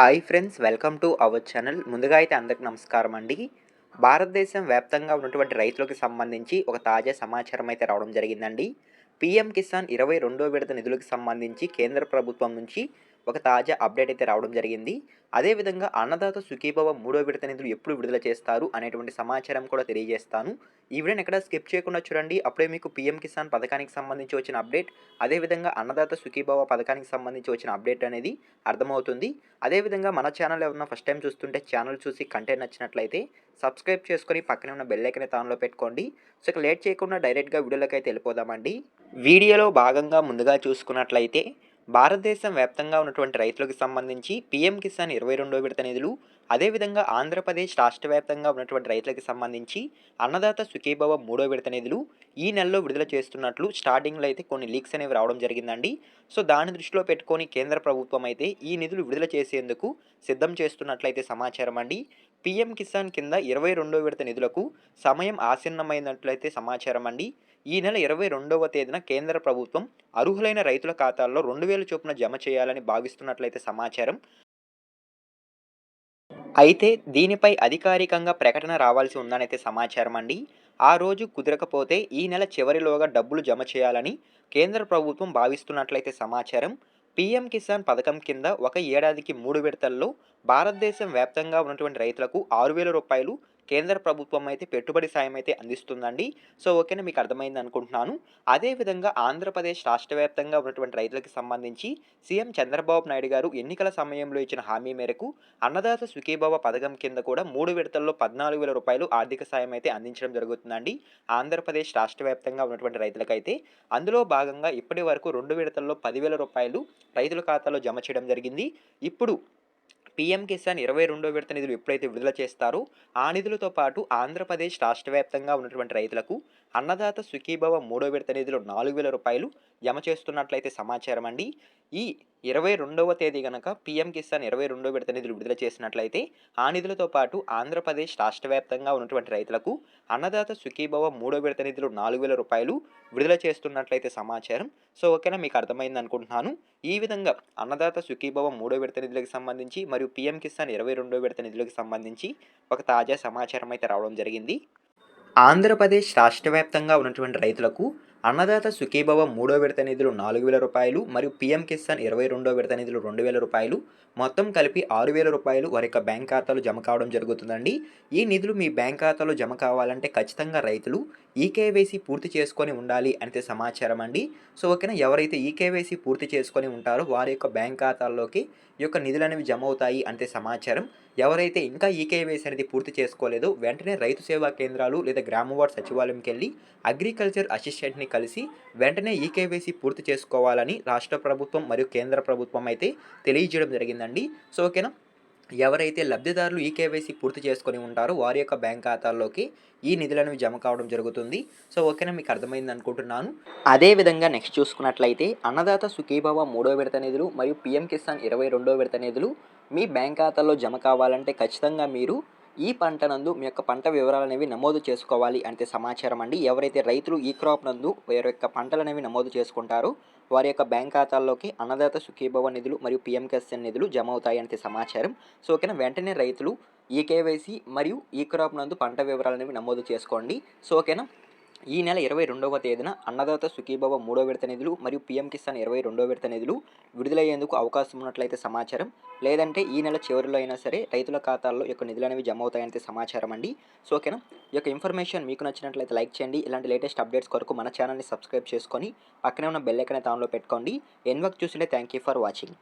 Hi friends, welcome to our channel. ముందుగా అయితే అందరికి నమస్కారం అండి. భారతదేశం వ్యాప్తంగా ఉన్నటువంటి రైతులకు సంబంధించి ఒక తాజా సమాచారం అయితే రావడం జరిగిందండి. పీఎం కిసాన్ 22వ విడత నిధులకు సంబంధించి కేంద్ర ప్రభుత్వం నుంచి ఒక తాజా అప్డేట్ అయితే రావడం జరిగింది. అదేవిధంగా అన్నదాత సుఖీభవ 3వ విడత నిధులు ఎప్పుడు విడుదల చేస్తారు అనేటువంటి సమాచారం కూడా తెలియజేస్తాను. ఈ వీడియోని ఎక్కడ స్కిప్ చేయకుండా చూడండి. అప్పుడే మీకు పీఎం కిసాన్ పథకానికి సంబంధించి వచ్చిన అప్డేట్, అదేవిధంగా అన్నదాత సుఖీభవ పథకానికి సంబంధించి వచ్చిన అప్డేట్ అనేది అర్థమవుతుంది. అదేవిధంగా మన ఛానల్ ఎవరైనా ఫస్ట్ టైం చూస్తుంటే ఛానల్ చూసి కంటెంట్ నచ్చినట్లయితే సబ్స్క్రైబ్ చేసుకొని పక్కనే ఉన్న బెల్ ఐకాన్ ఆన్లో పెట్టుకోండి. సో ఇక లేట్ చేయకుండా డైరెక్ట్గా వీడియోలోకి అయితే వెళ్ళిపోదామండి. వీడియోలో భాగంగా ముందుగా చూసుకున్నట్లయితే భారతదేశం వ్యాప్తంగా ఉన్నటువంటి రైతులకు సంబంధించి పీఎం కిసాన్ 22వ విడత నిధులు, అదేవిధంగా ఆంధ్రప్రదేశ్ రాష్ట్ర వ్యాప్తంగా ఉన్నటువంటి రైతులకు సంబంధించి అన్నదాత సుఖీభవ 3వ విడత నిధులు ఈ నెలలో విడుదల చేస్తున్నట్లు స్టార్టింగ్లో అయితే కొన్ని లీక్స్ అనేవి రావడం జరిగిందండి. సో దాన్ని దృష్టిలో పెట్టుకొని కేంద్ర ప్రభుత్వం అయితే ఈ నిధులు విడుదల చేసేందుకు సిద్ధం చేస్తున్నట్లయితే సమాచారం అండి. పీఎం కిసాన్ కింద 22వ విడత నిధులకు సమయం ఆసన్నమైనట్లయితే సమాచారం అండి. ఈ నెల 22వ తేదీన కేంద్ర ప్రభుత్వం అర్హులైన రైతుల ఖాతాల్లో 2000 చొప్పున జమ చేయాలని భావిస్తున్నట్లయితే సమాచారం. అయితే దీనిపై అధికారికంగా ప్రకటన రావాల్సి ఉందనైతే సమాచారం అండి. ఆ రోజు కుదరకపోతే ఈ నెల చివరిలోగా డబ్బులు జమ చేయాలని కేంద్ర ప్రభుత్వం భావిస్తున్నట్లయితే సమాచారం. పీఎం కిసాన్ పథకం కింద ఒక ఏడాదికి 3 విడతల్లో భారతదేశం వ్యాప్తంగా ఉన్నటువంటి రైతులకు 6000 రూపాయలు కేంద్ర ప్రభుత్వం అయితే పెట్టుబడి సాయం అయితే అందిస్తుందండి. సో ఓకేనా, మీకు అర్థమైంది అనుకుంటున్నాను. అదేవిధంగా ఆంధ్రప్రదేశ్ రాష్ట్ర వ్యాప్తంగా ఉన్నటువంటి రైతులకు సంబంధించి సీఎం చంద్రబాబు నాయుడు గారు ఎన్నికల సమయంలో ఇచ్చిన హామీ మేరకు అన్నదాత సుఖీభవ పథకం కింద కూడా 3 విడతల్లో 14,000 రూపాయలు ఆర్థిక సాయం అయితే అందించడం జరుగుతుందండి ఆంధ్రప్రదేశ్ రాష్ట్ర వ్యాప్తంగా ఉన్నటువంటి రైతులకైతే. అందులో భాగంగా ఇప్పటి వరకు 2 విడతల్లో 10,000 రూపాయలు రైతుల ఖాతాలో జమ చేయడం జరిగింది. ఇప్పుడు పీఎం కిసాన్ 22వ విడత నిధులు ఎప్పుడైతే విడుదల చేస్తారో ఆ నిధులతో పాటు ఆంధ్రప్రదేశ్ రాష్ట్ర వ్యాప్తంగా ఉన్నటువంటి రైతులకు అన్నదాత సుఖీభవ 3వ విడత నిధులు 4,000 రూపాయలు జమ చేస్తున్నట్లయితే సమాచారం అండి. ఈ 22వ తేదీ గనక పీఎం కిసాన్ 22వ విడత నిధులు విడుదల చేసినట్లయితే ఆ నిధులతో పాటు ఆంధ్రప్రదేశ్ రాష్ట్ర వ్యాప్తంగా ఉన్నటువంటి రైతులకు అన్నదాత సుఖీభవ 3వ విడత నిధులు 4,000 రూపాయలు విడుదల చేస్తున్నట్లయితే సమాచారం. సో ఓకేనా, మీకు అర్థమైంది అనుకుంటున్నాను. ఈ విధంగా అన్నదాత సుఖీభవ 3వ విడత నిధులకు సంబంధించి మరియు పీఎం కిసాన్ 22వ విడత నిధులకు సంబంధించి ఒక తాజా సమాచారం అయితే రావడం జరిగింది. ఆంధ్రప్రదేశ్ రాష్ట్ర వ్యాప్తంగా ఉన్నటువంటి రైతులకు అన్నదాత సుఖీభవ 3వ విడత నిధులు 4,000 రూపాయలు మరియు పీఎం కిసాన్ 22వ విడత నిధులు 2,000 రూపాయలు మొత్తం కలిపి 6,000 రూపాయలు వారి యొక్క బ్యాంక్ ఖాతాలో జమ కావడం జరుగుతుందండి. ఈ నిధులు మీ బ్యాంక్ ఖాతాలో జమ కావాలంటే ఖచ్చితంగా రైతులు ఈకేవైసీ పూర్తి చేసుకొని ఉండాలి అంటే సమాచారం అండి. సో ఓకేనా, ఎవరైతే ఈకేవైసీ పూర్తి చేసుకొని ఉంటారో వారి యొక్క బ్యాంక్ ఖాతాల్లోకి ఈ యొక్క నిధులు అనేవి జమ అవుతాయి అంటే సమాచారం. ఎవరైతే ఇంకా ఈకేవైసీ అనేది పూర్తి చేసుకోలేదో వెంటనే రైతు సేవా కేంద్రాలు లేదా గ్రామ వార్డు సచివాలయంకి వెళ్ళి అగ్రికల్చర్ అసిస్టెంట్ని కలిసి వెంటనే ఈకేవైసీ పూర్తి చేసుకోవాలని రాష్ట్ర ప్రభుత్వం మరియు కేంద్ర ప్రభుత్వం అయితే తెలియజేయడం జరిగిందండి. సో ఓకేనా, ఎవరైతే లబ్ధిదారులు ఈకేవైసీ పూర్తి చేసుకొని ఉంటారో వారి యొక్క బ్యాంక్ ఖాతాల్లోకి ఈ నిధులను జమ కావడం జరుగుతుంది. సో ఓకేనా, మీకు అర్థమైంది అనుకుంటున్నాను. అదేవిధంగా నెక్స్ట్ చూసుకున్నట్లయితే అన్నదాత సుఖీభవ 3వ విడత నిధులు మరియు పీఎం కిసాన్ 22వ విడత నిధులు మీ బ్యాంక్ ఖాతాలో జమ కావాలంటే ఖచ్చితంగా మీరు ఈ పంట నందు మీ యొక్క పంట వివరాలు అనేవి నమోదు చేసుకోవాలి అంటే సమాచారం అండి. ఎవరైతే రైతులు ఈ క్రాప్ నందు వారి యొక్క పంటలు అనేవి నమోదు చేసుకుంటారో వారి యొక్క బ్యాంక్ ఖాతాల్లోకి అన్నదాత సుఖీభవ నిధులు మరియు పీఎం కిసాన్ నిధులు జమ అవుతాయి అంటే సమాచారం. సో ఓకేనా, వెంటనే రైతులు ఈ కేవైసీ మరియు ఈ క్రాప్ నందు పంట వివరాలు అనేవి నమోదు చేసుకోండి. సో ఓకేనా, ఈ నెల 22వ తేదీన అన్నదాత సుఖీభవ 3వ విడత నిధులు మరియు పీఎం కిసాన్ 22వ విడత నిధులు విడుదలయ్యేందుకు అవకాశం ఉన్నట్లయితే సమాచారం. లేదంటే ఈ నెల చివరిలో అయినా సరే రైతుల ఖాతాల్లో యొక్క నిధులు అనేవి జమ అవుతాయంటే సమాచారం అండి. సో ఓకేనా, ఈ యొక్క ఇన్ఫర్మేషన్ మీకు నచ్చినట్లయితే లైక్ చేయండి. ఇలాంటి లేటెస్ట్ అప్డేట్స్ కొరకు మన ఛానల్ని సబ్స్క్రైబ్ చేసుకొని పక్కనే ఉన్న బెల్ ఐకాన్ ఆన్లో పెట్టుకోండి. ఎన్వక్ చూస్తుంటే థ్యాంక్ యూ ఫర్ వాచింగ్.